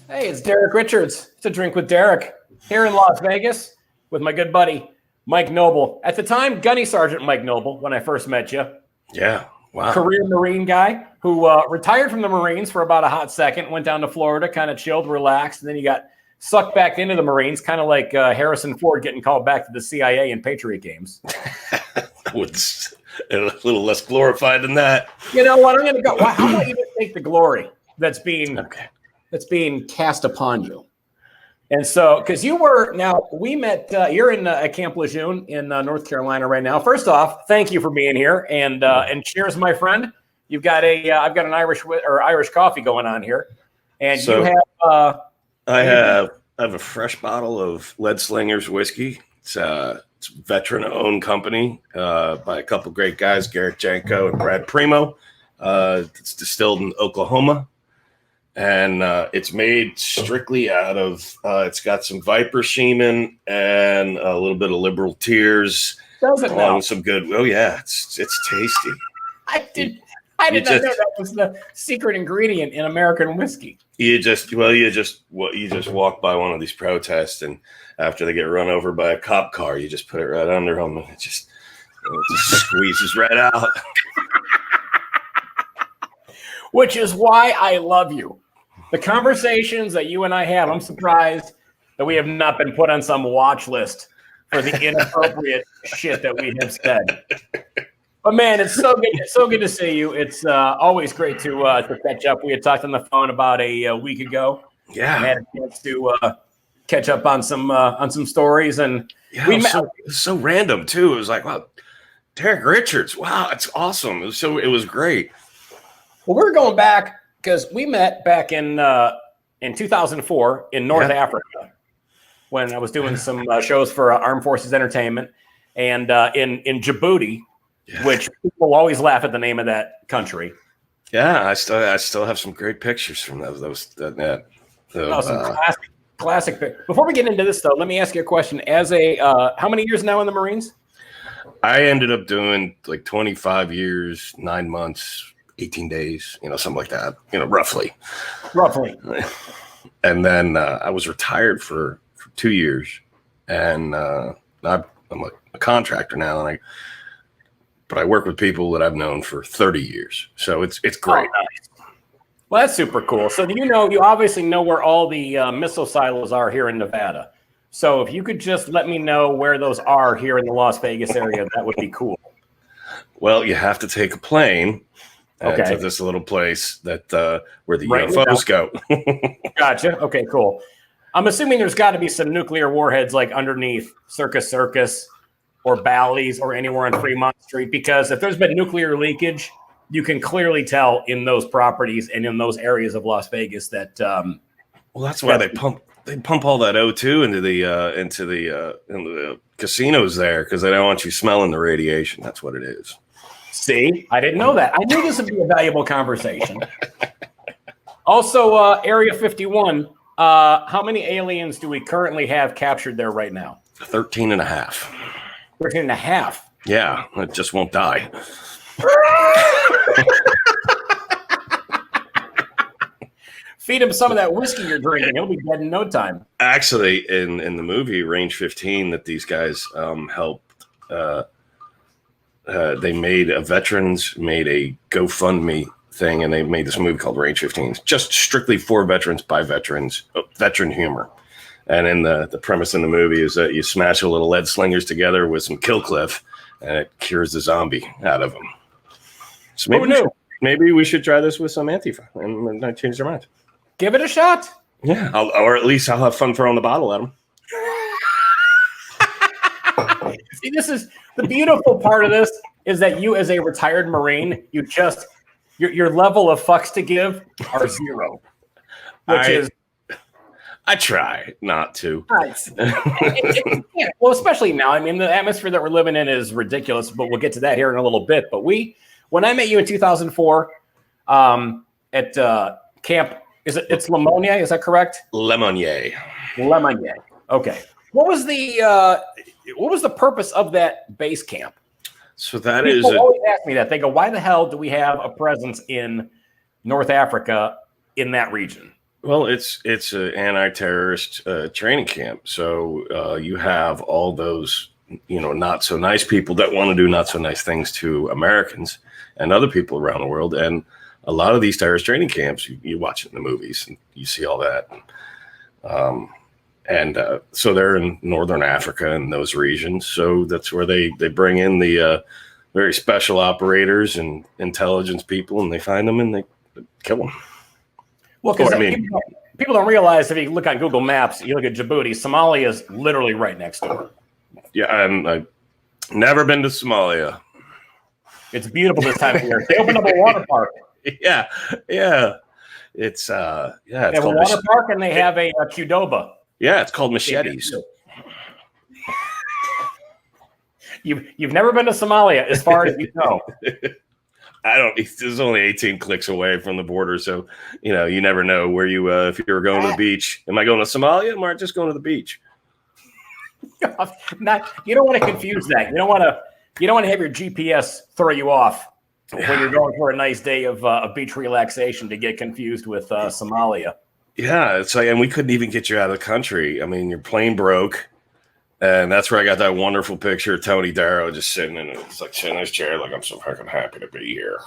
Hey, it's Derek Richards. It's a drink with Derek here in Las Vegas with my good buddy Mike Noble. At the time, Gunny Sergeant Mike Noble when I first met you. Yeah, wow. Career Marine guy who retired from the Marines for about a hot second, went down to Florida, kind of chilled, relaxed, and then you got sucked back into the Marines, kind of like Harrison Ford getting called back to the CIA in Patriot games. It's a little less glorified than that. You know what? I'm going to go. How about you just take the glory that's being cast upon you? And so, because we met, you're in at Camp Lejeune in North Carolina right now. First off, thank you for being here, and cheers, my friend. You've got I've got an Irish coffee going on here, and so you have. I have a fresh bottle of Lead Slingers whiskey. It's a veteran-owned company by a couple great guys, Garrett Janko and Brad Primo. It's distilled in Oklahoma. And it's made strictly out of, it's got some Viper Seaman and a little bit of Liberal Tears. Does it now? Some good, oh yeah, it's tasty. I did not know that was the secret ingredient in American whiskey. You just walk by one of these protests, and after they get run over by a cop car, you just put it right under them, and it just squeezes right out. Which is why I love you. The conversations that you and I have, I'm surprised that we have not been put on some watch list for the inappropriate shit that we have said. But man, it's so good. It's so good to see you. It's always great to catch up. We had talked on the phone about a week ago. Yeah, and had a chance to catch up on some stories, and we met. So random too. It was like, wow, Derek Richards. Wow, it's awesome. It was great. Well, we're going back because we met back in 2004 in North Africa when I was doing some shows for Armed Forces Entertainment, and in Djibouti, which people always laugh at the name of that country. Yeah, I still have some great pictures from some classic. Before we get into this, though, let me ask you a question. As how many years now in the Marines? I ended up doing like 25 years, 9 months. 18 days, something like that, roughly. And then I was retired for 2 years, and I'm a contractor now, but I work with people that I've known for 30 years, so it's great. Oh, nice. Well, that's super cool. So you obviously know where all the missile silos are here in Nevada. So if you could just let me know where those are here in the Las Vegas area, that would be cool. Well, you have to take a plane. To this little place that where the UFOs go. Gotcha. Okay, cool. I'm assuming there's got to be some nuclear warheads like underneath Circus or Bally's or anywhere on Fremont Street, because if there's been nuclear leakage, you can clearly tell in those properties and in those areas of Las Vegas that. Well, that's why they pump all that O2 into the casinos there, because they don't want you smelling the radiation. That's what it is. See, I didn't know that. I knew this would be a valuable conversation. Also, Area 51, how many aliens do we currently have captured there right now? 13 and a half. 13 and a half? Yeah, it just won't die. Feed him some of that whiskey you're drinking. He'll be dead in no time. Actually, in the movie Range 15 that these guys helped veterans made a GoFundMe thing, and they made this movie called Range 15, just strictly for veterans by veterans, veteran humor. And in the premise in the movie is that you smash a little lead slingers together with some Killcliff, and it cures the zombie out of them. So maybe we should try this with some Antifa and not change their mind. Give it a shot. Yeah, or at least I'll have fun throwing the bottle at them. See, this is the beautiful part of this is that you, as a retired Marine, your level of fucks to give are zero, I try not to. Well, especially now. I mean, the atmosphere that we're living in is ridiculous, but we'll get to that here in a little bit. But when I met you in 2004 at camp, it's Lemonnier? Is that correct? Lemonnier. Okay. What was the purpose of that base camp? So that People always ask me that. They go, "Why the hell do we have a presence in North Africa in that region?" Well, it's an anti-terrorist training camp. So you have all those, not so nice people that want to do not so nice things to Americans and other people around the world. And a lot of these terrorist training camps, you watch it in the movies and you see all that. So they're in Northern Africa and those regions. So that's where they bring in the very special operators and intelligence people, and they find them and they kill them. Well, because people don't realize, if you look on Google Maps, you look at Djibouti, Somalia is literally right next door. Yeah, I've never been to Somalia. It's beautiful this time of year. They opened up a water park. Yeah. It's they have a water park, and they have a Qdoba. Yeah, it's called Machetes. You've never been to Somalia, as far as you know. There's only 18 clicks away from the border, so you never know where you if you were going to the beach. Am I going to Somalia? Am I just going to the beach? You don't want to confuse that. You don't want to have your GPS throw you off when you're going for a nice day of beach relaxation to get confused with Somalia. Yeah, it's like, and we couldn't even get you out of the country. I mean, your plane broke. And that's where I got that wonderful picture of Tony Darrow just sitting in his chair, like, I'm so fucking happy to be here.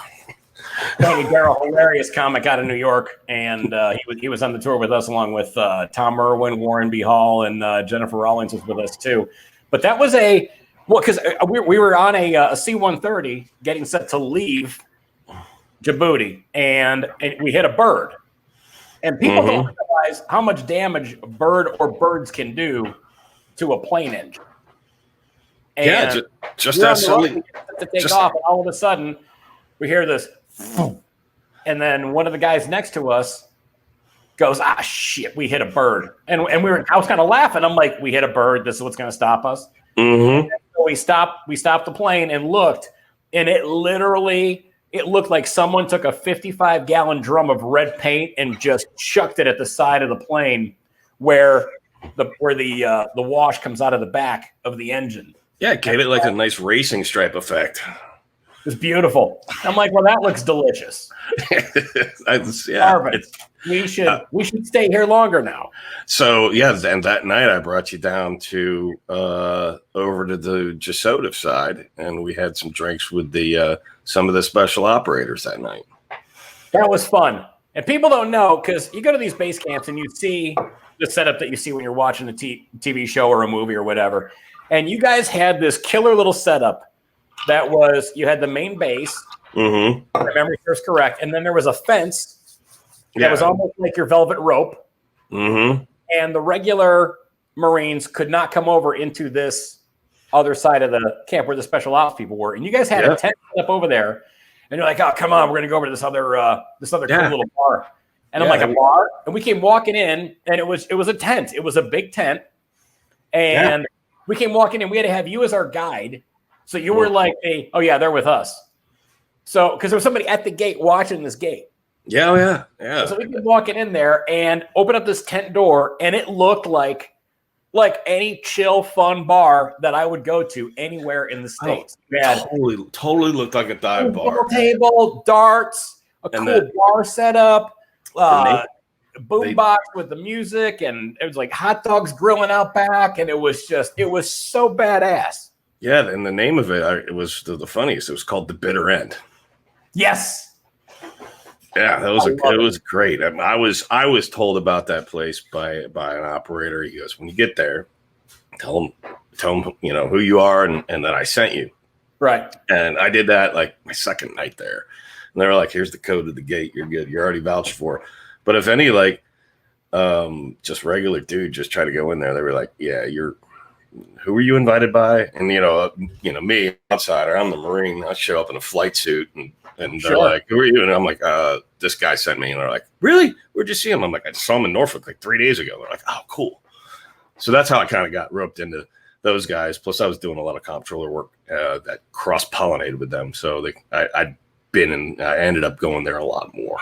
Tony Darrow, hilarious comic out of New York, and he was on the tour with us, along with Tom Irwin, Warren B. Hall, and Jennifer Rawlings was with us too. But that was because we were on a C-130 getting set to leave Djibouti, and we hit a bird. And people don't realize how much damage a bird or birds can do to a plane engine. And just that silly. To take off, and all of a sudden we hear this, and then one of the guys next to us goes, "Ah, shit, we hit a bird." And I was kind of laughing. I'm like, "We hit a bird. This is what's going to stop us." Mm-hmm. So we stopped the plane and looked, and it looked like someone took a 55-gallon drum of red paint and just chucked it at the side of the plane where the wash comes out of the back of the engine. Yeah, it gave it like a nice racing stripe effect. It was beautiful. I'm like, well, that looks delicious. We should stay here longer now. So and that night I brought you down to over to the Djibouti side, and we had some drinks with some of the special operators that night. That was fun. And people don't know, because you go to these base camps and you see the setup that you see when you're watching a TV show or a movie or whatever. And you guys had this killer little setup that was, you had the main base, if my memory serves correct, and then there was a fence that was almost like your velvet rope. And the regular Marines could not come over into this other side of the camp where the special ops people were. And you guys had a tent set up over there. And you're like, "Oh, come on, we're going to go over to this other cool little bar." And I'm like, "A bar?" And we came walking in, and it was a tent. It was a big tent. And we came walking in. We had to have you as our guide. So you were like, "Oh yeah, they're with us." So, because there was somebody at the gate watching this gate. Yeah. So we came walking in there and opened up this tent door, and it looked like any chill, fun bar that I would go to anywhere in the States. Totally looked like a dive bar. Table, darts, cool bar setup, boombox with the music, and it was like hot dogs grilling out back, and it was so badass. Yeah, and the name of it was the funniest. It was called The Bitter End. Yes. Yeah, it was great. I was told about that place by an operator. He goes, "When you get there, tell him who you are and that I sent you." Right. And I did that like my second night there. And they were like, "Here's the code to the gate. You're good. You're already vouched for." But if any just regular dude just try to go in there, they were like, "Yeah, who were you invited by?" And me, outsider, I'm the Marine. I show up in a flight suit and they're like, "Who are you?" And I'm like, "This guy sent me." And they're like, "Really? Where'd you see him?" I'm like, "I saw him in Norfolk like 3 days ago." They're like, "Oh, cool." So that's how I kind of got roped into those guys. Plus, I was doing a lot of comptroller work that cross-pollinated with them. So I ended up going there a lot more.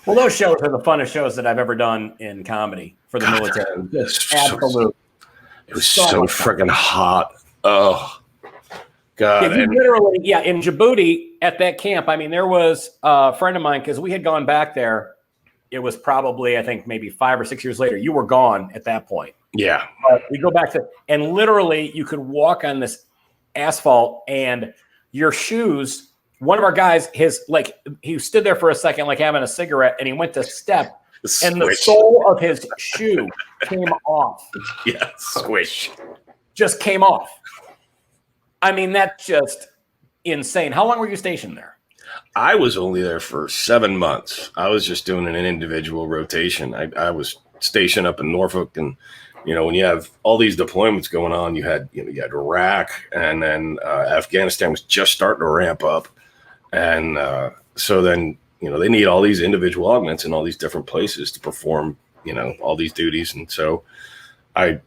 Well, those shows are the funnest shows that I've ever done in comedy for the military. Absolute. It was so freaking hot. Oh, God. Yeah, literally, in Djibouti at that camp, I mean, there was a friend of mine, because we had gone back there it was probably, I think, maybe 5 or 6 years later. You were gone at that point. Yeah. We go back to, and literally you could walk on this asphalt and your shoes, one of our guys, he stood there for a second, like having a cigarette, and he went to step, and the sole of his shoe came off. Yeah, squish. Just came off. I mean, that's just insane. How long were you stationed there? I was only there for 7 months. I was just doing an individual rotation. I was stationed up in Norfolk, and when you have all these deployments going on, you had Iraq, and then Afghanistan was just starting to ramp up, and so then they need all these individual augments in all these different places to perform all these duties, and so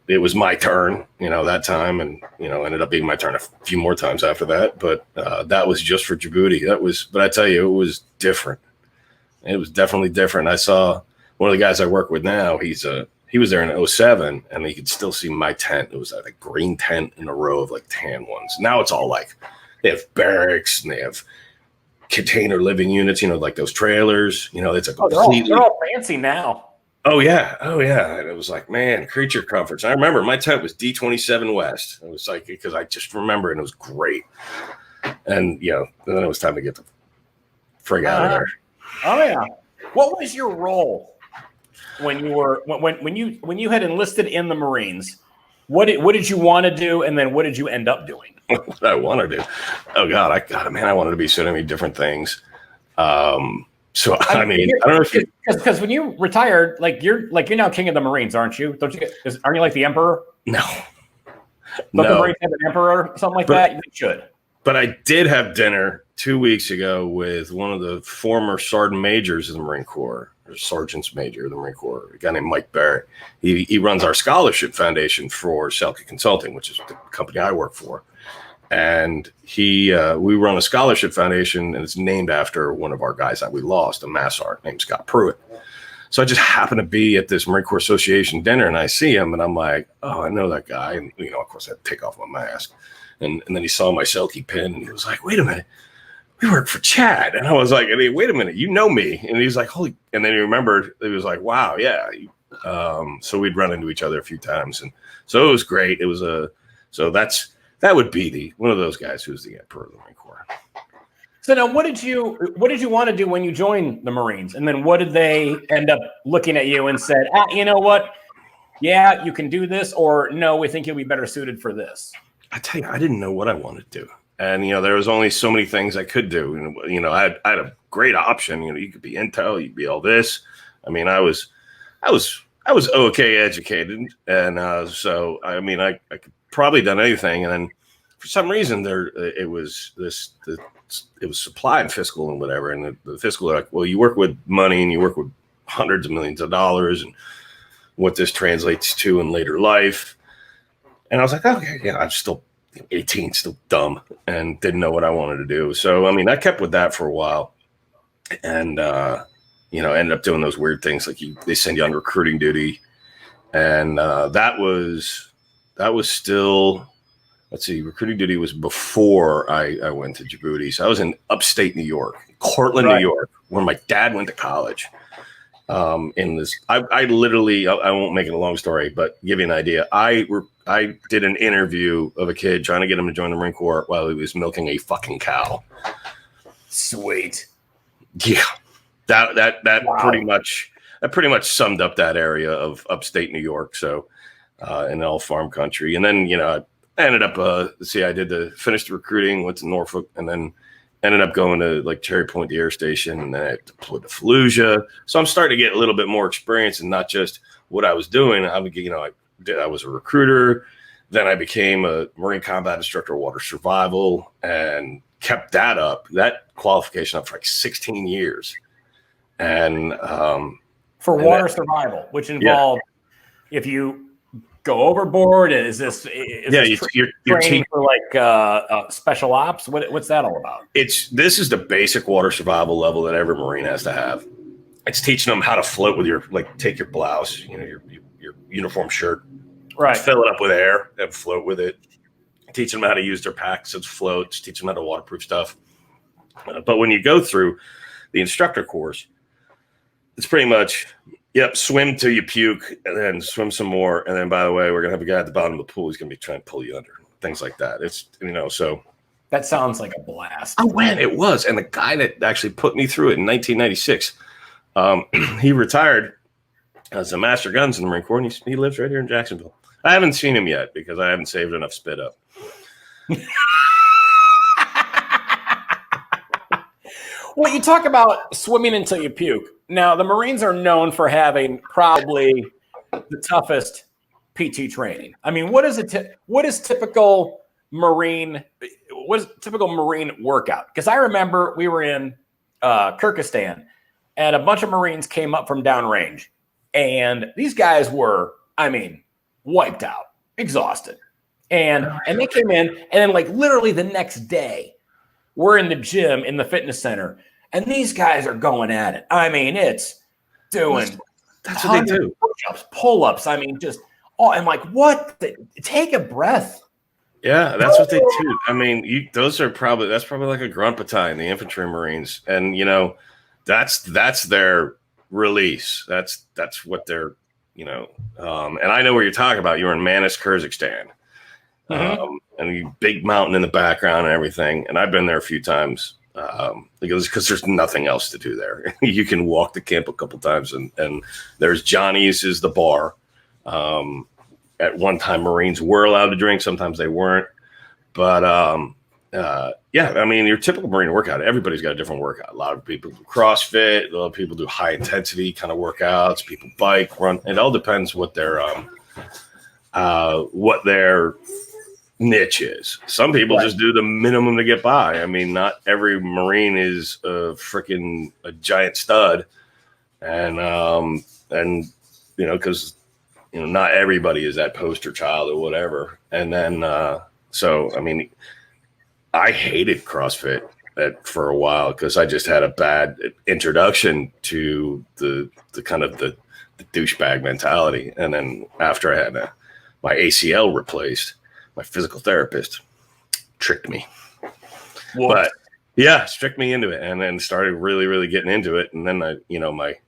it was my turn that time, and ended up being my turn a few more times after that, but that was just for Djibouti. But I tell you, it was different. It was definitely different. I saw one of the guys I work with now. He was there in 2007, and you could still see my tent. It was like a green tent in a row of like tan ones. Now it's all like they have barracks and they have container living units, like those trailers. It's a completely they're all fancy now. Oh yeah. And it was like, man, creature comforts. I remember my tent was D27 West. It was like, because I just remember, and it was great. And then it was time to get the frig out of there. Oh yeah. What was your role when you had enlisted in the Marines? What did you want to do, and then what did you end up doing? What I want to do? Oh God, I wanted to be so many different things. So I mean, I don't know if because when you retired, you're now king of the Marines, aren't you? Aren't you like the emperor? No. Don't the Marines have an emperor or something like that? You should. But I did have dinner 2 weeks ago with one of the former sergeant majors of the Marine Corps, or sergeants major of the Marine Corps, a guy named Mike Barrett. He runs our scholarship foundation for Selke Consulting, which is the company I work for. And we run a scholarship foundation, and it's named after one of our guys that we lost, a Mass Art named Scott Pruitt. So I just happened to be at this Marine Corps Association dinner, and I see him, and I'm like, oh, I know that guy. And, of course, I had to take off my mask. And then he saw my Selke pin, and he was like, wait a minute, we work for Chad. And I was like, wait a minute, you know me. And he was like, holy. And then he remembered, he was like, wow, yeah. So we'd run into each other a few times. And so it was great. It was that would be one of those guys who's the emperor of the Marine Corps. So now, what did you want to do when you joined the Marines? And then what did they end up looking at you and said, you know what? Yeah, you can do this, or no, we think you'll be better suited for this. I tell you, I didn't know what I wanted to do. And, there was only so many things I could do. I had a great option. You could be intel, you could be all this. I mean, I was okay educated. And so, I mean, I could probably done anything. And then for some reason it was supply and fiscal and whatever. And the fiscal, like, well, you work with money and you work with hundreds of millions of dollars and what this translates to in later life. And I was like, okay, yeah, I'm still 18, still dumb, and didn't know what I wanted to do. So, I mean, I kept with that for a while, and ended up doing those weird things like they send you on recruiting duty, and that was still, let's see, recruiting duty was before I went to Djibouti. So I was in upstate New York, Cortland, New York, where my dad went to college. I literally, I won't make it a long story, but give you an idea. I did an interview of a kid trying to get him to join the Marine Corps while he was milking a fucking cow. Sweet. Yeah. That Wow. pretty much summed up that area of upstate New York. So, in all farm country. And then, I ended up, I finished the recruiting, went to Norfolk, and then ended up going to like Cherry Point, the air station, and then I deployed to Fallujah. So I'm starting to get a little bit more experience in not just what I was doing. I was a recruiter. Then I became a Marine Combat Instructor of Water Survival and kept that qualification up for like 16 years. And for water survival, which involved if you go overboard, you're training for like special ops? What's that all about? This is the basic water survival level that every Marine has to have. It's teaching them how to float with take your blouse, your uniform shirt, right, fill it up with air and float with it. Teaching them how to use their packs as floats, teach them how to waterproof stuff. But when you go through the instructor course, it's pretty much, yep, swim till you puke and then swim some more. And then, by the way, we're going to have a guy at the bottom of the pool. He's going to be trying to pull you under, things like that. It's, so. That sounds like a blast. Oh, man, it was. And the guy that actually put me through it in 1996, he retired as a master guns in the Marine Corps, and he lives right here in Jacksonville. I haven't seen him yet because I haven't saved enough spit up. Well, you talk about swimming until you puke. Now, the Marines are known for having probably the toughest PT training. I mean, what is typical Marine workout? Because I remember we were in Kyrgyzstan, and a bunch of Marines came up from downrange, and these guys were, wiped out, exhausted, and they came in, and then like literally the next day, we're in the gym in the fitness center, and these guys are going at it. It's doing that's what they do. Pull-ups. I'm like, what? Take a breath. Yeah, that's what they do. That's probably like a grunt battalion, the infantry Marines, and that's their release. That's what they're, and I know what you're talking about. You're in Manas, Kyrgyzstan, and you big mountain in the background and everything. And I've been there a few times because there's nothing else to do there. You can walk the camp a couple times, and there's Johnny's is the bar. At one time, Marines were allowed to drink. Sometimes they weren't. But your typical Marine workout, everybody's got a different workout. A lot of people do CrossFit. A lot of people do high intensity kind of workouts. People bike, run. It all depends what their niche is. Some people just do the minimum to get by. Not every Marine is a giant stud, and because not everybody is that poster child or whatever. And then I hated CrossFit for a while because I just had a bad introduction to the kind of the douchebag mentality. And then after I had my ACL replaced, my physical therapist tricked me. But yeah, tricked me into it, and then started really, really getting into it. And then I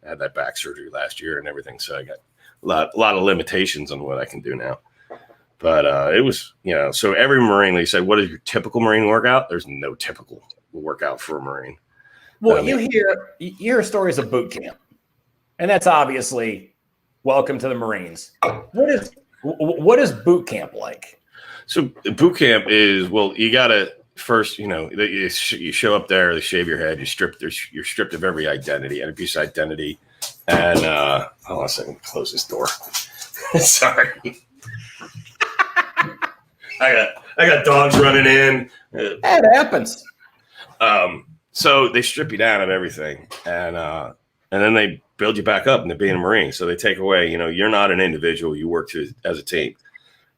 had that back surgery last year and everything, so I got a lot of limitations on what I can do now. But it was, so every Marine, they said, what is your typical Marine workout? There's no typical workout for a Marine. Well, you hear stories of boot camp, and that's obviously welcome to the Marines. What is boot camp like? So boot camp is, you got to first, you show up there, they shave your head, you're stripped of every identity and abuse identity. And hold on a second, close this door. Sorry. I got dogs running in. That happens. So they strip you down of everything, and then they build you back up into being a Marine. So they take away, you're not an individual. You work as a team.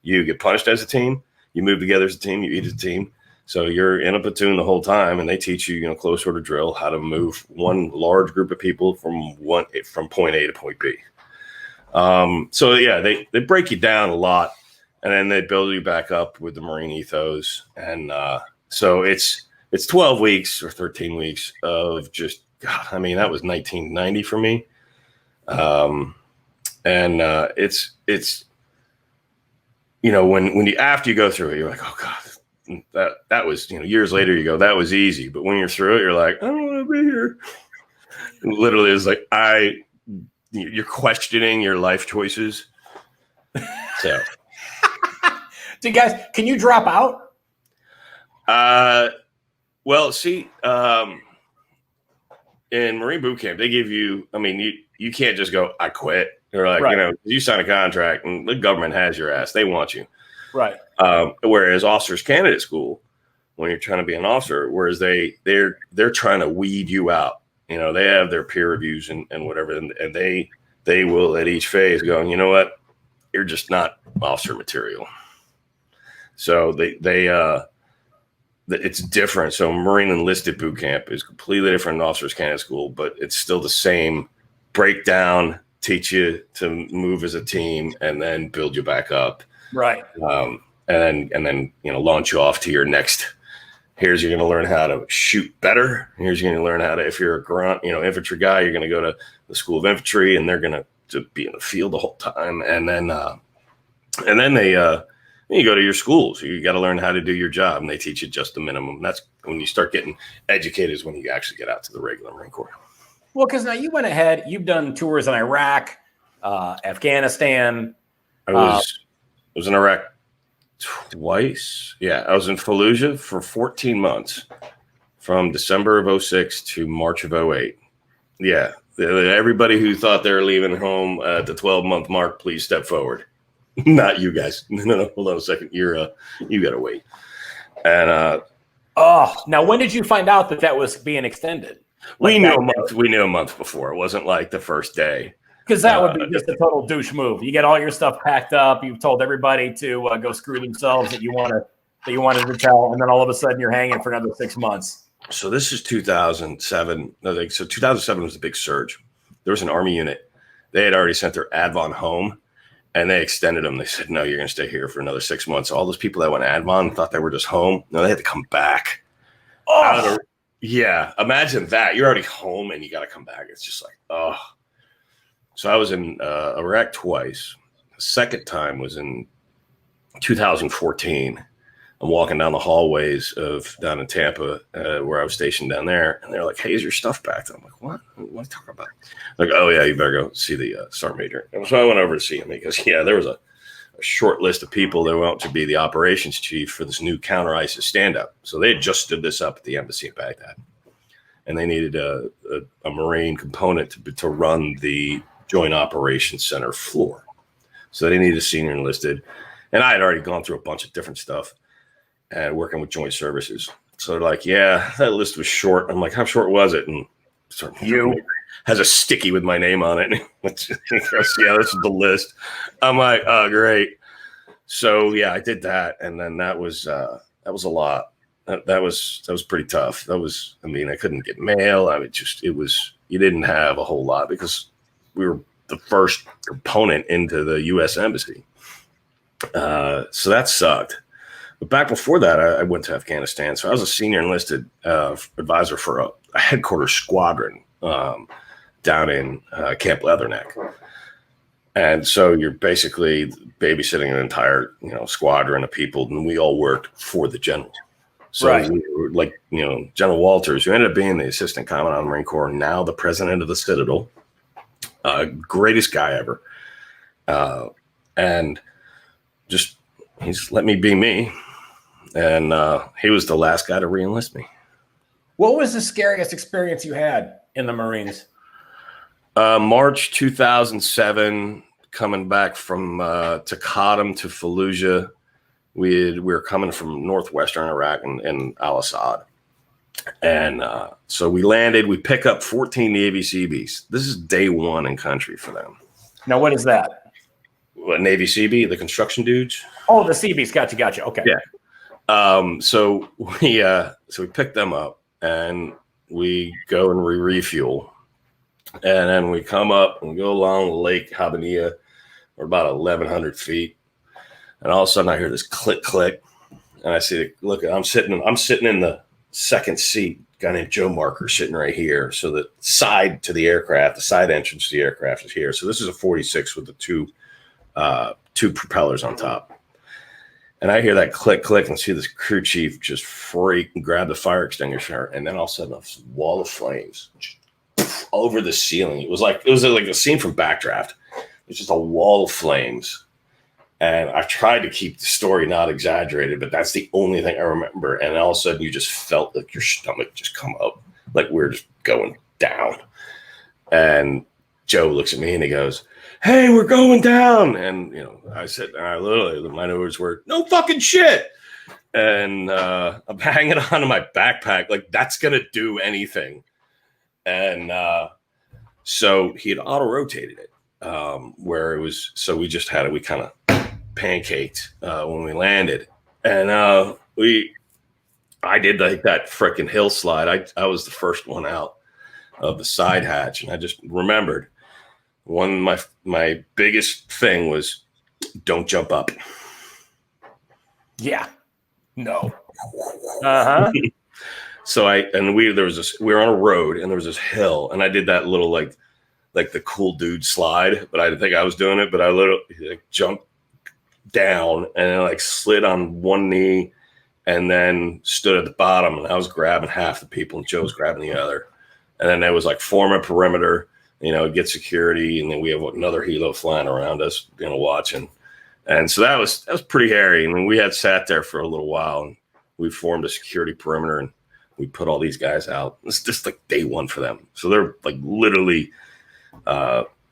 You get punished as a team. You move together as a team. You eat as a team. So you're in a platoon the whole time, and they teach you, close order drill, how to move one large group of people from point A to point B. They break you down a lot, and then they build you back up with the Marine ethos. And so it's 12 weeks or 13 weeks of just, God, that was 1990 for me. It's when you, after you go through it, you're like, oh God, that was, years later you go, that was easy. But when you're through it, you're like, I don't want to be here. And literally it's like, you're questioning your life choices. So. So guys, can you drop out? In Marine boot camp, they give you, you can't just go, I quit. They're like, right. You sign a contract and the government has your ass. They want you. Right. Whereas officers candidate school, when you're trying to be an officer, whereas they're trying to weed you out. They have their peer reviews and whatever, and they will at each phase go, you know what, you're just not officer material. So it's different. So Marine enlisted boot camp is completely different than officers candidate school, but it's still the same breakdown, teach you to move as a team, and then build you back up. Right. And then launch you off to your next Here's you're going to learn how to shoot better. Here's you're going to learn how to, if you're a grunt, infantry guy, you're going to go to the School of Infantry, and they're going to be in the field the whole time. And then they you go to your schools. You got to learn how to do your job, and they teach you just the minimum. That's when you start getting educated, is when you actually get out to the regular Marine Corps. Well, because now you went ahead, you've done tours in Iraq, Afghanistan. I was in Iraq twice. Yeah, I was in Fallujah for 14 months, from December of 06 to March of 08. Yeah, everybody who thought they were leaving home at the 12-month mark, please step forward. Not you guys. No, hold on a second. You got to wait. And now when did you find out that was being extended? We knew a month before. It wasn't like the first day. Because that would be just a total douche move. You get all your stuff packed up. You've told everybody to go screw themselves that you wanted to tell, and then all of a sudden you're hanging for another 6 months. So this is 2007. So 2007 was the big surge. There was an Army unit. They had already sent their advon home, and they extended them. They said, no, you're going to stay here for another 6 months. All those people that went advon thought they were just home. No, they had to come back. Oh, yeah. Imagine that. You're already home, and you got to come back. It's just like, oh. So I was in Iraq twice. The second time was in 2014. I'm walking down the hallways down in Tampa, where I was stationed down there, and they're like, "Hey, is your stuff packed?" I'm like, "What? What are you talking about?" Like, "Oh yeah, you better go see the sergeant major." And so I went over to see him because there was a short list of people that went to be the operations chief for this new counter ISIS stand up. So they had just stood this up at the embassy in Baghdad, and they needed a Marine component to run the Joint Operations Center floor. So they needed a senior enlisted, and I had already gone through a bunch of different stuff and working with joint services. So they're like, yeah, that list was short. I'm like, how short was it? And you has a sticky with my name on it. Yeah, this is the list. I'm like, oh, great. So yeah, I did that, and then that was a lot. That was pretty tough. I couldn't get mail. You didn't have a whole lot because we were the first component into the U.S. Embassy. So that sucked. But back before that, I went to Afghanistan. So I was a senior enlisted advisor for a headquarters squadron down in Camp Leatherneck. And so you're basically babysitting an entire, squadron of people, and we all worked for the general. So right. We were like, General Walters, who ended up being the assistant commandant of the Marine Corps, now the president of the Citadel. Greatest guy ever. And just, he's let me be me. And he was the last guy to re-enlist me. What was the scariest experience you had in the Marines? March 2007, coming back from Taqadum to Fallujah. We were coming from northwestern Iraq and Al-Assad. And so we landed, we pick up 14 Navy CBs. This is day one in country for them. Now, what is that? What, Navy CB, the construction dudes? Oh, the CBs. Gotcha. Okay. Yeah. So we pick them up and we go and we refuel. And then we come up and go along Lake Habaniya. We're about 1,100 feet. And all of a sudden I hear this click, click. And I see, I'm sitting in the second seat, a guy named Joe Marker sitting right here. So the side to the aircraft, the side entrance to the aircraft is here. So this is a 46 with the two propellers on top. And I hear that click, click, and see this crew chief just freak and grab the fire extinguisher. And then all of a sudden, a wall of flames over the ceiling. It was like a scene from Backdraft. It's just a wall of flames. And I tried to keep the story not exaggerated, but that's the only thing I remember. And all of a sudden, you just felt like your stomach just come up, like we're just going down. And Joe looks at me and he goes, "Hey, we're going down." And, I said, my words were, "No fucking shit." And I'm hanging on to my backpack like that's going to do anything. And so he had auto-rotated it where it was, so we just had it, we kind of pancaked when we landed. And I did like that freaking hill slide. I was the first one out of the side hatch. And I just remembered my biggest thing was don't jump up. Yeah. No. Uh-huh. So we were on a road and there was this hill and I did that little like the cool dude slide, but I didn't think I was doing it, but I literally jumped down and I like slid on one knee and then stood at the bottom and I was grabbing half the people and Joe was grabbing the other. And then there was like form a perimeter, get security. And then we have another helo flying around us, watching. And so that was pretty hairy. I mean, we had sat there for a little while and we formed a security perimeter and we put all these guys out. It's just like day one for them. So they're like literally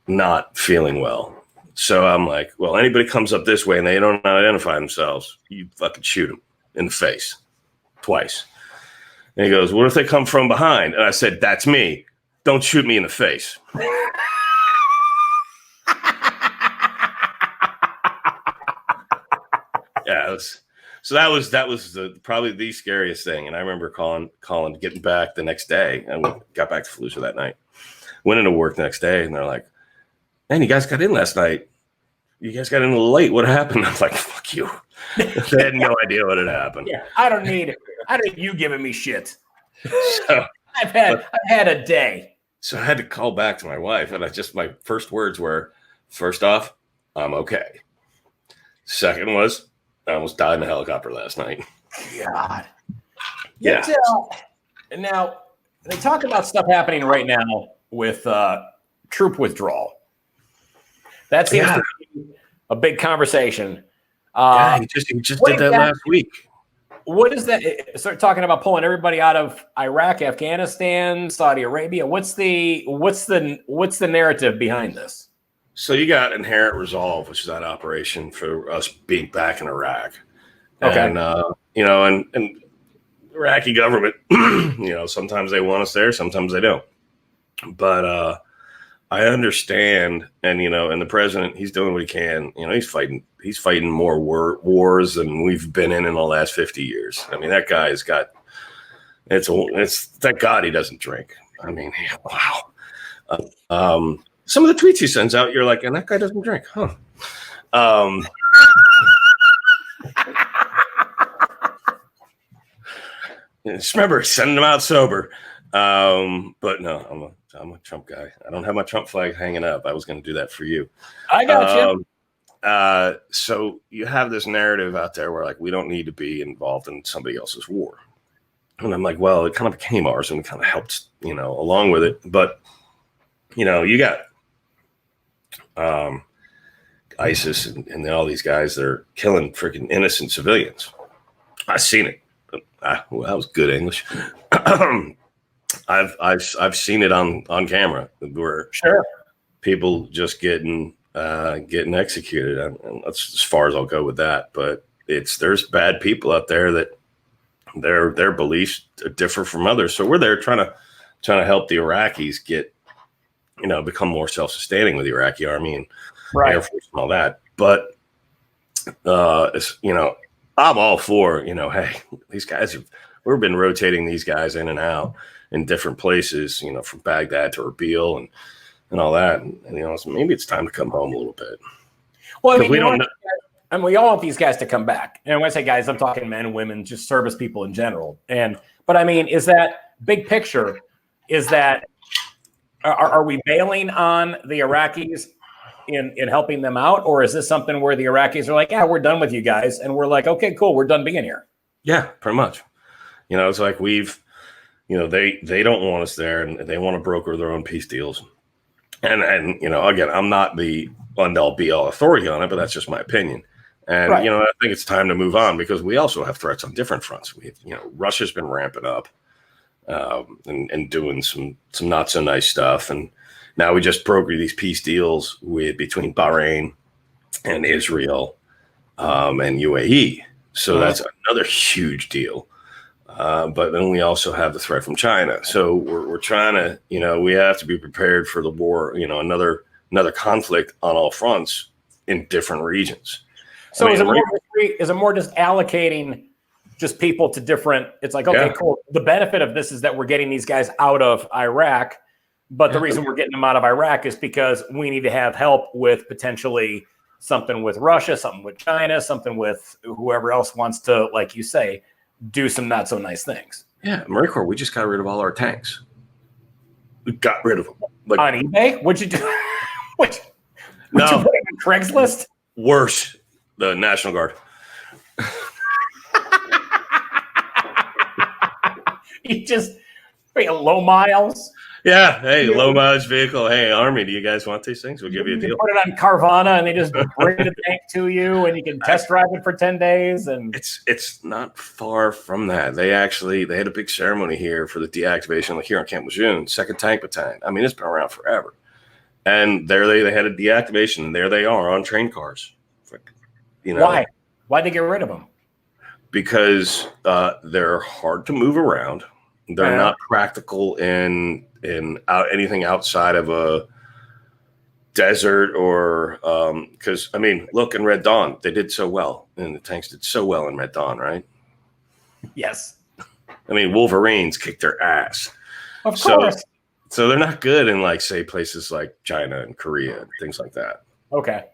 not feeling well. So I'm like, well, anybody comes up this way and they don't identify themselves, you fucking shoot them in the face twice. And he goes, what if they come from behind? And I said, that's me. Don't shoot me in the face. Yeah. So that was probably the scariest thing. And I remember calling, getting back the next day. And we got back to Fallujah that night. Went into work the next day and they're like, man, you guys got in last night. You guys got in a little late. What happened? I'm like, fuck you. They had no idea what had happened. Yeah, I don't need you giving me shit. So, I've had a day. So I had to call back to my wife, and my first words were, first off, I'm okay. Second was, I almost died in a helicopter last night. God. Yeah. Now, they talk about stuff happening right now with troop withdrawal. That seems to be a big conversation. He just did that last week. What is that? Start talking about pulling everybody out of Iraq, Afghanistan, Saudi Arabia. What's the narrative behind this? So you got Inherent Resolve, which is that operation for us being back in Iraq. Okay. And and Iraqi government, sometimes they want us there, sometimes they don't. But I understand, and and the president, he's doing what he can. He's fighting more wars than we've been in the last 50 years. I mean, that guy's got. It's thank God he doesn't drink. I mean, wow. Some of the tweets he sends out, you're like, and that guy doesn't drink, huh? Just remember sending them out sober. But no, I'm a Trump guy. I don't have my Trump flag hanging up. I was going to do that for you. I got you. So you have this narrative out there where like we don't need to be involved in somebody else's war, and I'm like, well, it kind of became ours, and we kind of helped, along with it. But you got ISIS and all these guys that are killing freaking innocent civilians. I've seen it. Well, that was good English. I've seen it on camera where people just getting executed. And that's as far as I'll go with that. But there's bad people out there that their beliefs differ from others. So we're there trying to help the Iraqis get become more self-sustaining with the Iraqi army and Air Force and all that. But I'm all for hey, these guys we've been rotating these guys in and out in different places, from Baghdad to Erbil and all that. And so maybe it's time to come home a little bit. Well, I mean, we don't know. And we all want these guys to come back. And when I say guys, I'm talking men, women, just service people in general. But I mean, is that big picture? Is that are we bailing on the Iraqis in helping them out, or is this something where the Iraqis are like, yeah, we're done with you guys, and we're like, okay, cool, we're done being here? Yeah, pretty much. It's like they don't want us there, and they want to broker their own peace deals. And again, I'm not the end-all be-all authority on it, but that's just my opinion. And I think it's time to move on because we also have threats on different fronts. Russia's been ramping up and doing some not so nice stuff, and now we just brokered these peace deals between Bahrain and Israel and UAE. So that's another huge deal. But then we also have the threat from China. So we're trying to, we have to be prepared for the war, another conflict on all fronts in different regions. So is it more just allocating just people to different, it's like, okay, cool. The benefit of this is that we're getting these guys out of Iraq, but the reason we're getting them out of Iraq is because we need to have help with potentially something with Russia, something with China, something with whoever else wants to, like you say, do some not so nice things. Yeah, Marine Corps, we just got rid of all our tanks. We got rid of them. Like, on eBay? What'd you do? Would you put it on Craigslist? Worse, the National Guard. You just low miles. Yeah, hey, low mileage vehicle. Hey, Army, do you guys want these things? We'll give you a deal. Put it on Carvana, and they just bring the tank to you, and you can test drive it for 10 days. And it's not far from that. They had a big ceremony here for the deactivation here on Camp Lejeune, 2nd Tank Battalion. I mean, it's been around forever. And there they had a deactivation, and there they are on train cars. Why? Why'd they get rid of them? Because they're hard to move around. They're not practical in anything outside of a desert or because I mean, look, in Red Dawn, they did so well, and the tanks did so well in Red Dawn, right? Yes. I mean, Wolverines kicked their ass. Of course. So they're not good in, like, say, places like China and Korea and things like that. Okay.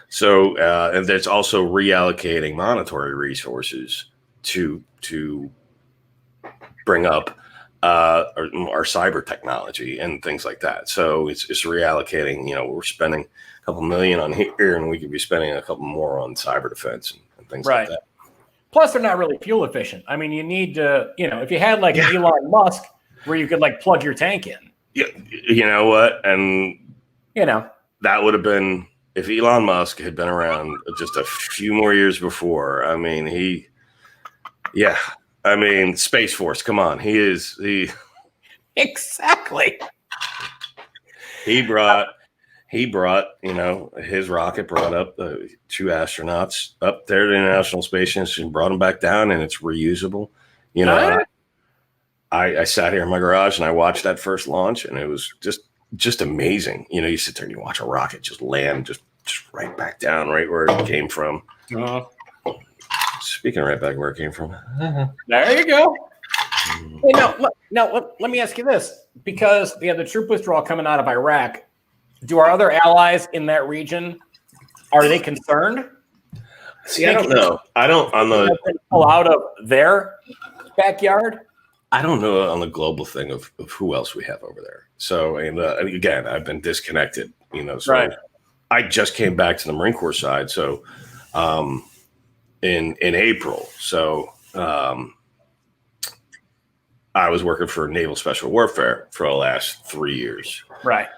So and there's also reallocating monetary resources to bring up our cyber technology and things like that. So it's reallocating. We're spending a couple million on here, and we could be spending a couple more on cyber defense and things like that. Plus, they're not really fuel efficient. I mean, you need to, if you had like an Elon Musk where you could like plug your tank in. Yeah, you know what? And that would have been if Elon Musk had been around just a few more years before. I mean, Space Force. Come on, he exactly. He brought his rocket brought up the 2 astronauts up there to the International Space Station, brought them back down, and it's reusable. I sat here in my garage and I watched that first launch, and it was just amazing. You sit there and you watch a rocket just land just right back down right where it came from. Speaking of right back where it came from. There you go. Hey, now, let me ask you this. Because the troop withdrawal coming out of Iraq, do our other allies in that region, are they concerned? See, I don't know. I don't on the pull out of their backyard. I don't know on the global thing of who else we have over there. So, and again, I've been disconnected. So I just came back to the Marine Corps side. So, in April. So, I was working for Naval Special Warfare for the last 3 years. Right.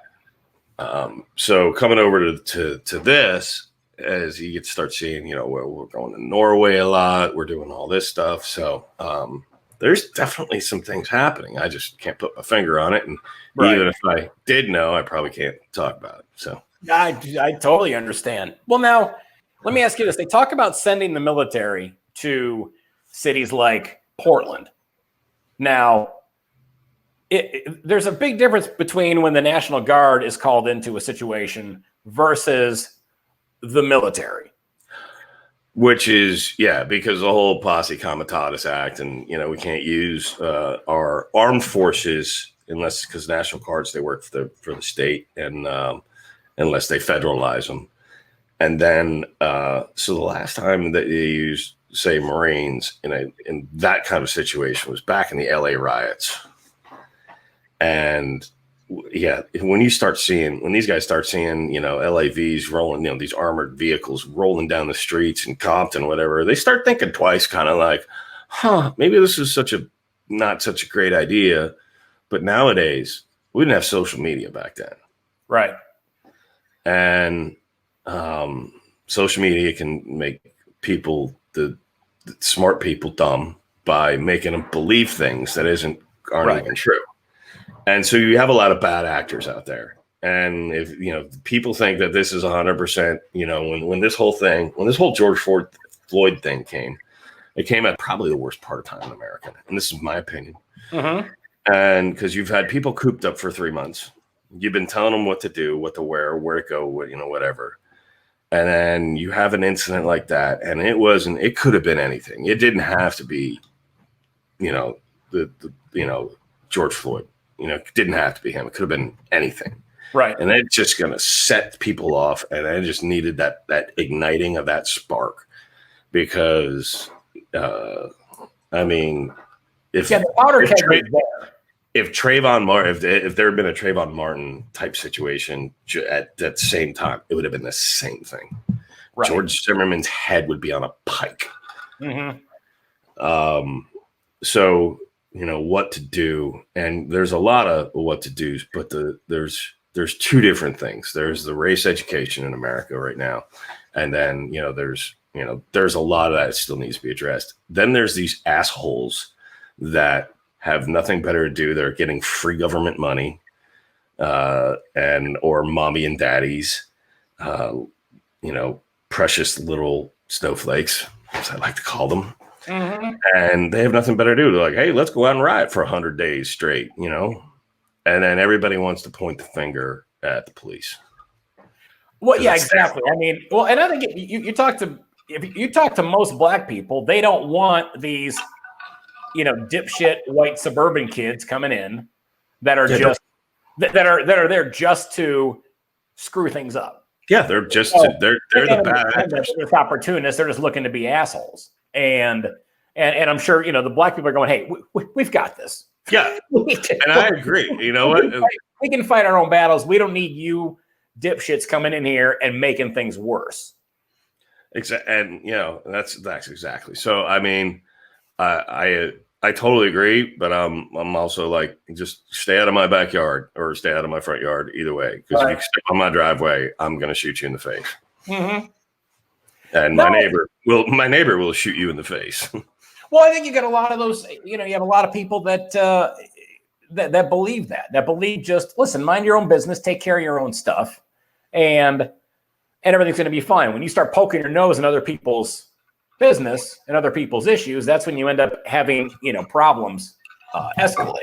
So coming over to this, as you get to start seeing, we're going to Norway a lot. We're doing all this stuff. So there's definitely some things happening. I just can't put my finger on it. And even if I did know, I probably can't talk about it. So I totally understand. Well, now let me ask you this. They talk about sending the military to cities like Portland. Now, there's a big difference between when the National Guard is called into a situation versus the military. Which is, because the whole Posse Comitatus Act, and, we can't use our armed forces unless, because National Guards, they work for the state, and unless they federalize them. And then, so the last time that they used, say, Marines in that kind of situation was back in the LA riots. And when these guys start seeing, LAVs rolling, these armored vehicles rolling down the streets in Compton, whatever, they start thinking twice, kind of like, maybe this is not such a great idea. But nowadays, we didn't have social media back then. Right. And social media can make people, the smart people, dumb by making them believe things that aren't even true. And so you have a lot of bad actors out there. And if, people think that this is 100%, when this whole George Floyd thing came, it came at probably the worst part of time in America. And this is my opinion. Mm-hmm. And because you've had people cooped up for 3 months, you've been telling them what to do, what to wear, where to go, whatever. And then you have an incident like that. And it could have been anything. It didn't have to be, George Floyd. It didn't have to be him. It could have been anything. Right. And it's just going to set people off. And I just needed that igniting of that spark because I mean, if the powder keg is there. If Trayvon Martin, if there had been a Trayvon Martin type situation at that same time, it would have been the same thing. Right. George Zimmerman's head would be on a pike. Mm-hmm. So what to do, and there's a lot of what to do, but there's two different things. There's the race education in America right now, and then there's a lot of that still needs to be addressed. Then there's these assholes that have nothing better to do. They're getting free government money, or mommy and daddies, precious little snowflakes, as I like to call them. Mm-hmm. And they have nothing better to do. They're like, hey, let's go out and riot for 100 days straight, and then everybody wants to point the finger at the police. Well, yeah, exactly. I mean, and I think if you talk to most black people, they don't want these, dipshit white suburban kids coming in that are that are there just to screw things up. Yeah, they're just they're the bad actors. They're opportunists. They're just looking to be assholes. And I'm sure the black people are going, hey, we've got this. Yeah, and I agree. You know what? We can fight our own battles. We don't need you dipshits coming in here and making things worse. Exactly, and that's exactly. So I mean, I totally agree, but I'm also like, just stay out of my backyard or stay out of my front yard. Either way, because if you step on my driveway, I'm going to shoot you in the face. Mm-hmm. And my neighbor will shoot you in the face. Well, I think you get a lot of those. You have a lot of people that that believe that believe just listen, mind your own business, take care of your own stuff, and everything's going to be fine. When you start poking your nose in other people's business and other people's issues, that's when you end up having problems escalate.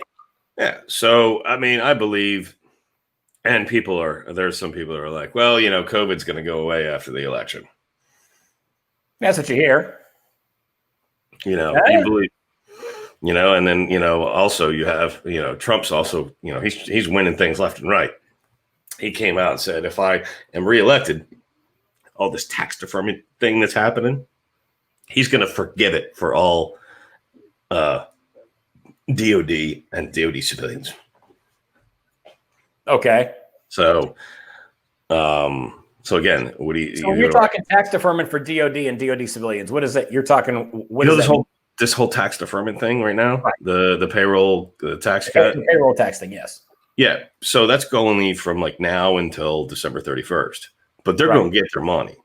Yeah. So I mean, I believe, and there's some people that are like, well, COVID's going to go away after the election. That's what you hear. You believe, and then, also you have, Trump's also, he's winning things left and right. He came out and said, if I am reelected, all this tax deferment thing that's happening, he's going to forgive it for all DOD and DOD civilians. Okay. So again, what do you? So when you're talking tax deferment for DOD and DOD civilians, what is it? You're talking. What is this whole tax deferment thing right now? Right. The payroll, the tax cut, the payroll tax thing. Yes. Yeah. So that's going from like now until December 31st, but they're going to get their money.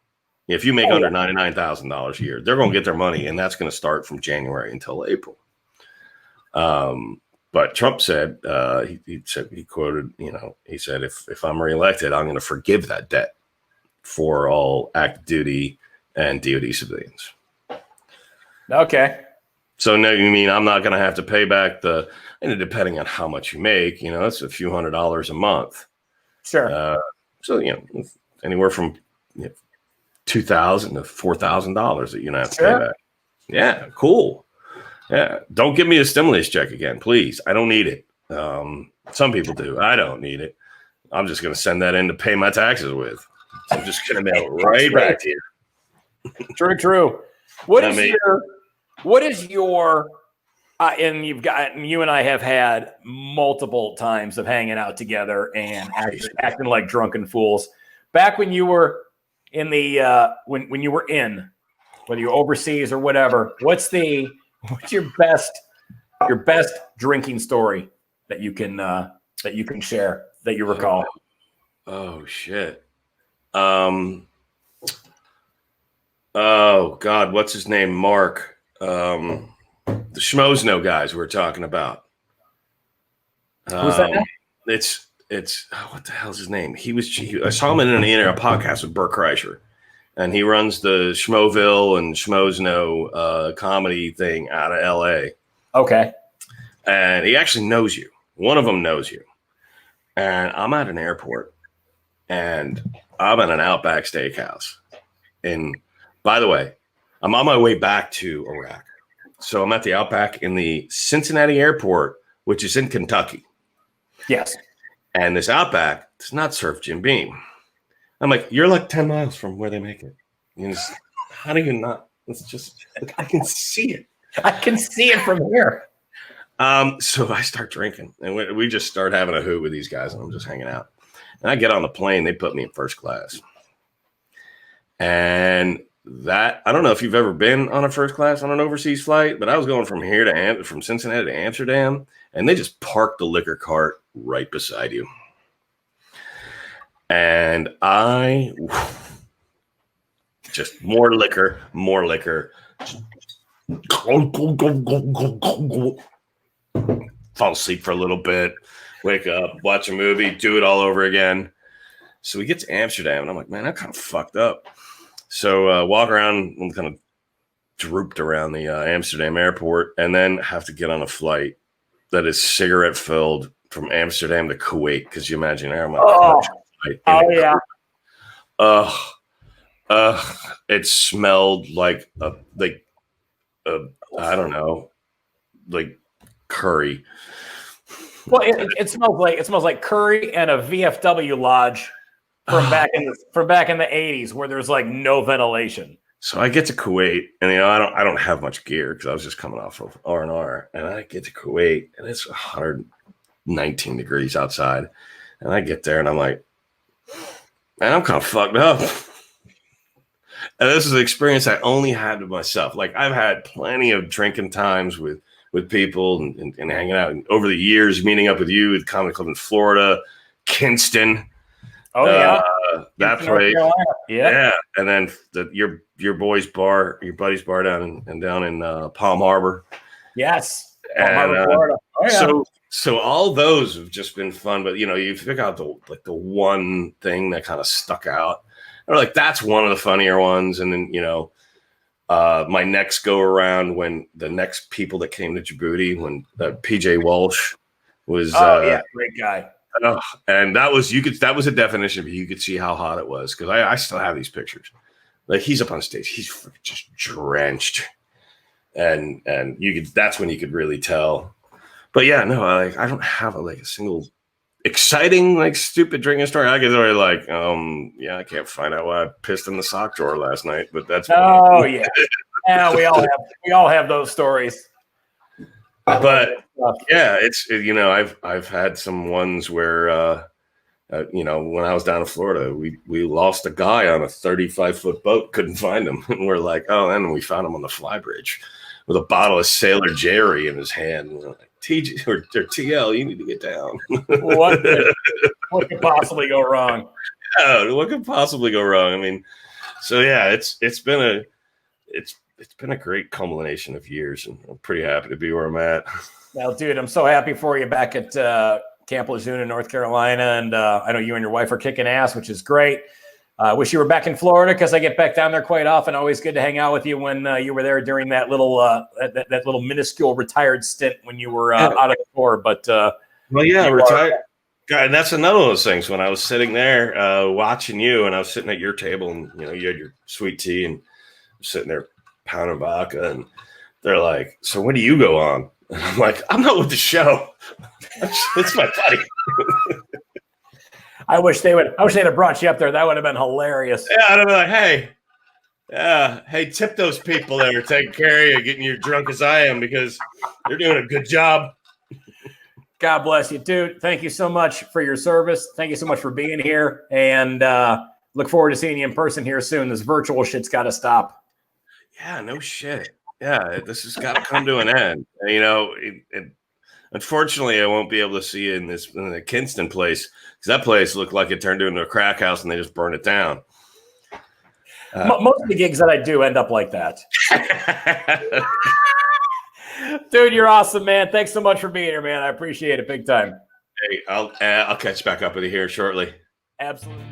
If you make under $99,000 a year, they're going to get their money, and that's going to start from January until April. But Trump said, he quoted, he said, if I'm reelected, I'm going to forgive that debt for all active duty and DOD civilians. Okay. So no, you mean I'm not going to have to pay back and depending on how much you make, it's a few $100s a month. Sure. So, anywhere from $2,000 to $4,000 that you don't have to pay back. Yeah. Cool. Yeah. Don't give me a stimulus check again, please. I don't need it. Some people do. I don't need it. I'm just going to send that in to pay my taxes with. So I'm just going to mail it right back to you. True. What is your and you and I have had multiple times of hanging out together and acting like drunken fools. Back when you were in the when you were in, whether you're overseas or whatever, what's your best drinking story that you can share that you recall? Oh shit. Oh God, what's his name? Mark. The Schmozno guys we're talking about. Who's that? It's what the hell's his name? I saw him in a podcast with Bert Kreischer, and he runs the Schmoville and Schmozno comedy thing out of LA. Okay. And he actually knows you. One of them knows you. And I'm at an airport, and I'm at an Outback Steakhouse. And by the way, I'm on my way back to Iraq. So I'm at the Outback in the Cincinnati airport, which is in Kentucky. Yes. And this Outback does not serve Jim Beam. I'm like, you're like 10 miles from where they make it. How do you not? It's just, I can see it. I can see it from here. So I start drinking, and we just start having a hoot with these guys, and I'm just hanging out. And I get on the plane. They put me in first class. And that, I don't know if you've ever been on a first class on an overseas flight, but I was going from here from Cincinnati to Amsterdam, and they just parked the liquor cart right beside you. And I just more liquor. Fall asleep for a little bit, wake up, watch a movie, do it all over again. So we get to Amsterdam, and I'm like, man, I'm kind of fucked up. So walk around, I'm kind of drooped around the Amsterdam airport, and then have to get on a flight that is cigarette filled from Amsterdam to Kuwait. Because you imagine, I'm like, yeah. It smelled like I don't know, like curry. Well, it smells like curry and a VFW lodge from back in the 80s, where there's like no ventilation. So I get to Kuwait, and I don't have much gear because I was just coming off of R&R, and I get to Kuwait, and it's 119 degrees outside, and I get there, and I'm like, man, I'm kind of fucked up. And this is an experience I only had with myself. Like, I've had plenty of drinking times with people and hanging out, and over the years, meeting up with you at the Comedy Club in Florida, Kinston. Oh yeah, that place. Yeah. And then your boy's bar, your buddy's bar down in Palm Harbor. Yes, Palm Harbor, Florida. Oh yeah. So all those have just been fun, but you figure out the one thing that kind of stuck out, or like that's one of the funnier ones. And then my next go around, when the next people that came to Djibouti, when PJ Walsh was great guy. And that was a definition, but you could see how hot it was, because I still have these pictures. Like, he's up on stage, he's just drenched, and that's when you could really tell. But yeah, no, I don't have a single exciting stupid drinking story. I get already I can't find out why I pissed in the sock drawer last night, but that's yeah, yeah, we all have those stories. But yeah, it's I've had some ones where when I was down in Florida, we lost a guy on a 35-foot boat, couldn't find him, and we're like, oh, and we found him on the flybridge with a bottle of Sailor Jerry in his hand. And we're like, TG or TL, you need to get down. What could possibly go wrong? Yeah, what could possibly go wrong? I mean, so yeah, it's been a great culmination of years, and I'm pretty happy to be where I'm at. Well, dude, I'm so happy for you back at Camp Lejeune in North Carolina, and I know you and your wife are kicking ass, which is great. I wish you were back in Florida, because I get back down there quite often. Always good to hang out with you when you were there during that little that little minuscule retired stint when you were out of the tour. But retired. God, and that's another of those things. When I was sitting there watching you, and I was sitting at your table, and you had your sweet tea, and I'm sitting there pounding vodka, and they're like, "So when do you go on?" And I'm like, "I'm not with the show. It's my buddy." I wish they'd have brought you up there. That would have been hilarious. Yeah, I'd have been like, hey, tip those people that are taking care of you, getting you drunk as I am, because they're doing a good job. God bless you, dude. Thank you so much for your service. Thank you so much for being here, and look forward to seeing you in person here soon. This virtual shit's got to stop. Yeah, no shit. Yeah, this has got to come to an end. Unfortunately, I won't be able to see you in the Kinston place, because that place looked like it turned into a crack house and they just burned it down. Most of the gigs that I do end up like that. Dude, you're awesome, man. Thanks so much for being here, man. I appreciate it big time. Hey, I'll catch back up with you here shortly. Absolutely.